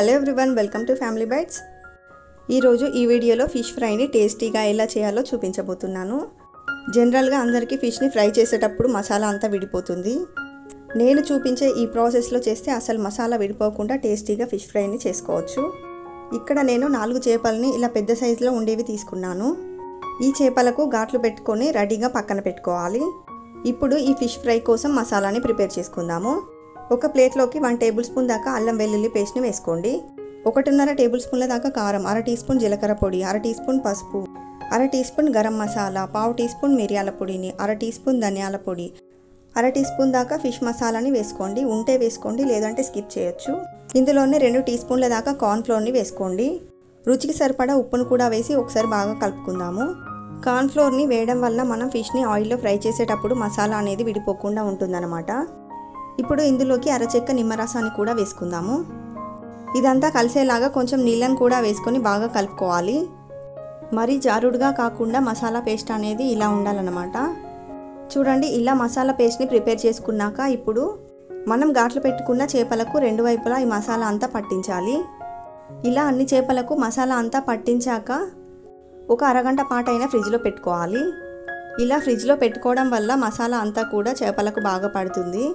Hello everyone, welcome to family bites. ఈరోజు ఈ వీడియోలో ఫిష్ ఫ్రైని టేస్టీగా ఎలా చేయాలో చూపించబోతున్నాను. జనరల్గా అందరికీ ఫిష్ని ఫ్రై చేసేటప్పుడు మసాలా అంతా విడిపోతుంది. నేను చూపించే ఈ ప్రాసెస్లో చేస్తే అసలు మసాలా విడిపోకుండా టేస్టీగా ఫిష్ ఫ్రైని చేసుకోవచ్చు. ఇక్కడ నేను 4 చేపల్ని ఇలా పెద్ద సైజులో ఉండేవి తీసుకున్నాను. ఈ చేపలకు ఘాట్లు పెట్టుకొని రెడీగా పక్కన పెట్టుకోవాలి. ఇప్పుడు ఈ ఫిష్ ఫ్రై కోసం మసాలాని ప్రిపేర్ చేసుకుందాము. ఒక ప్లేట్లోకి 1 టేబుల్ స్పూన్ దాకా అల్లం వెల్లుల్లి పేస్ట్ని వేసుకోండి. 1.5 టేబుల్ స్పూన్ల దాకా కారం, 1/2 టీ స్పూన్ జీలకర్ర పొడి, 1/2 టీ స్పూన్ పసుపు, 1/2 teaspoon garam masala, 1/2 teaspoon మిరియాల పొడిని, 1/2 టీ స్పూన్ ధనియాల పొడి, 1/2 టీ స్పూన్ దాకా ఫిష్ మసాలాని వేసుకోండి. ఉంటే వేసుకోండి, లేదంటే స్కిప్ చేయొచ్చు. ఇందులోనే 2 టీ స్పూన్ల దాకా కార్న్ ఫ్లోర్ని వేసుకోండి. రుచికి సరిపడా ఉప్పును కూడా వేసి ఒకసారి బాగా కలుపుకుందాము. కార్న్ ఫ్లోర్ని వేయడం వల్ల మనం ఫిష్ని ఆయిల్లో ఫ్రై చేసేటప్పుడు మసాలా అనేది విడిపోకుండా ఉంటుందన్నమాట. ఇప్పుడు ఇందులోకి అరచెక్క నిమ్మరసాన్ని కూడా వేసుకుందాము. ఇదంతా కలిసేలాగా కొంచెం నీళ్ళని కూడా వేసుకొని బాగా కలుపుకోవాలి. మరీ జారుడుగా కాకుండా మసాలా పేస్ట్ అనేది ఇలా ఉండాలన్నమాట. చూడండి, ఇలా మసాలా పేస్ట్ని ప్రిపేర్ చేసుకున్నాక ఇప్పుడు మనం ఘాట్లు పెట్టుకున్న చేపలకు 2 వైపులా ఈ మసాలా అంతా పట్టించాలి. ఇలా అన్ని చేపలకు మసాలా అంతా పట్టించాక ఒక అరగంట పాటైనా ఫ్రిడ్జ్లో పెట్టుకోవాలి. ఇలా ఫ్రిడ్జ్లో పెట్టుకోవడం వల్ల మసాలా అంతా కూడా చేపలకు బాగా పడుతుంది.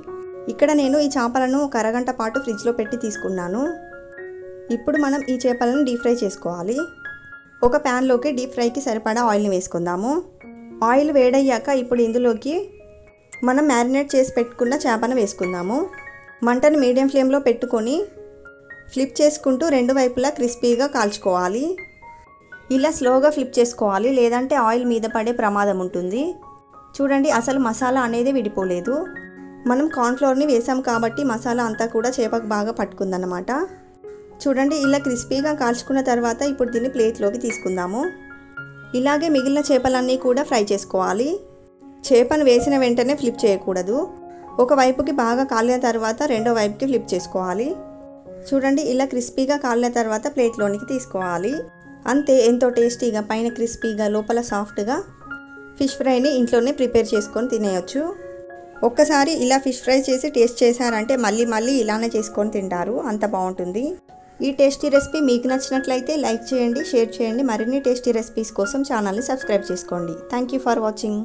ఇక్కడ నేను ఈ చేపలను ఒక అరగంట పాటు ఫ్రిడ్జ్లో పెట్టి తీసుకున్నాను. ఇప్పుడు మనం ఈ చేపలను డీప్ ఫ్రై చేసుకోవాలి. ఒక ప్యాన్లోకి డీప్ ఫ్రైకి సరిపడా ఆయిల్ని వేసుకుందాము. ఆయిల్ వేడయ్యాక ఇప్పుడు ఇందులోకి మనం మ్యారినేట్ చేసి పెట్టుకున్న చేపను వేసుకుందాము. మంటను మీడియం ఫ్లేమ్లో పెట్టుకొని ఫ్లిప్ చేసుకుంటూ 2 వైపులా క్రిస్పీగా కాల్చుకోవాలి. ఇలా స్లోగా ఫ్లిప్ చేసుకోవాలి, లేదంటే ఆయిల్ మీద పడే ప్రమాదం ఉంటుంది. చూడండి, అసలు మసాలా అనేది విడిపోలేదు. మనం కార్న్ఫ్లోర్ని వేసాం కాబట్టి మసాలా అంతా కూడా చేపకు బాగా పట్టుకుందన్నమాట. చూడండి, ఇలా క్రిస్పీగా కాల్చుకున్న తర్వాత ఇప్పుడు దీన్ని ప్లేట్లోకి తీసుకుందాము. ఇలాగే మిగిలిన చేపలన్నీ కూడా ఫ్రై చేసుకోవాలి. చేపను వేసిన వెంటనే ఫ్లిప్ చేయకూడదు. ఒక వైపుకి బాగా కాలిన తర్వాత రెండో వైపుకి ఫ్లిప్ చేసుకోవాలి. చూడండి, ఇలా క్రిస్పీగా కాలిన తర్వాత ప్లేట్లోనికి తీసుకోవాలి. అంతే, ఎంతో టేస్టీగా పైన క్రిస్పీగా లోపల సాఫ్ట్గా ఫిష్ ఫ్రైని ఇంట్లోనే ప్రిపేర్ చేసుకొని తినేయచ్చు. ఒక్కసారి ఇలా ఫిష్ ఫ్రై చేసి టేస్ట్ చేశారంటే మళ్ళీ ఇలానే చేసుకొని తింటారు, అంత బాగుంటుంది. ఈ టేస్టీ రెసిపీ మీకు నచ్చినట్లయితే లైక్ చేయండి, షేర్ చేయండి. మరిన్ని టేస్టీ రెసిపీస్ కోసం ఛానల్ని సబ్స్క్రైబ్ చేసుకోండి. Thank you for watching.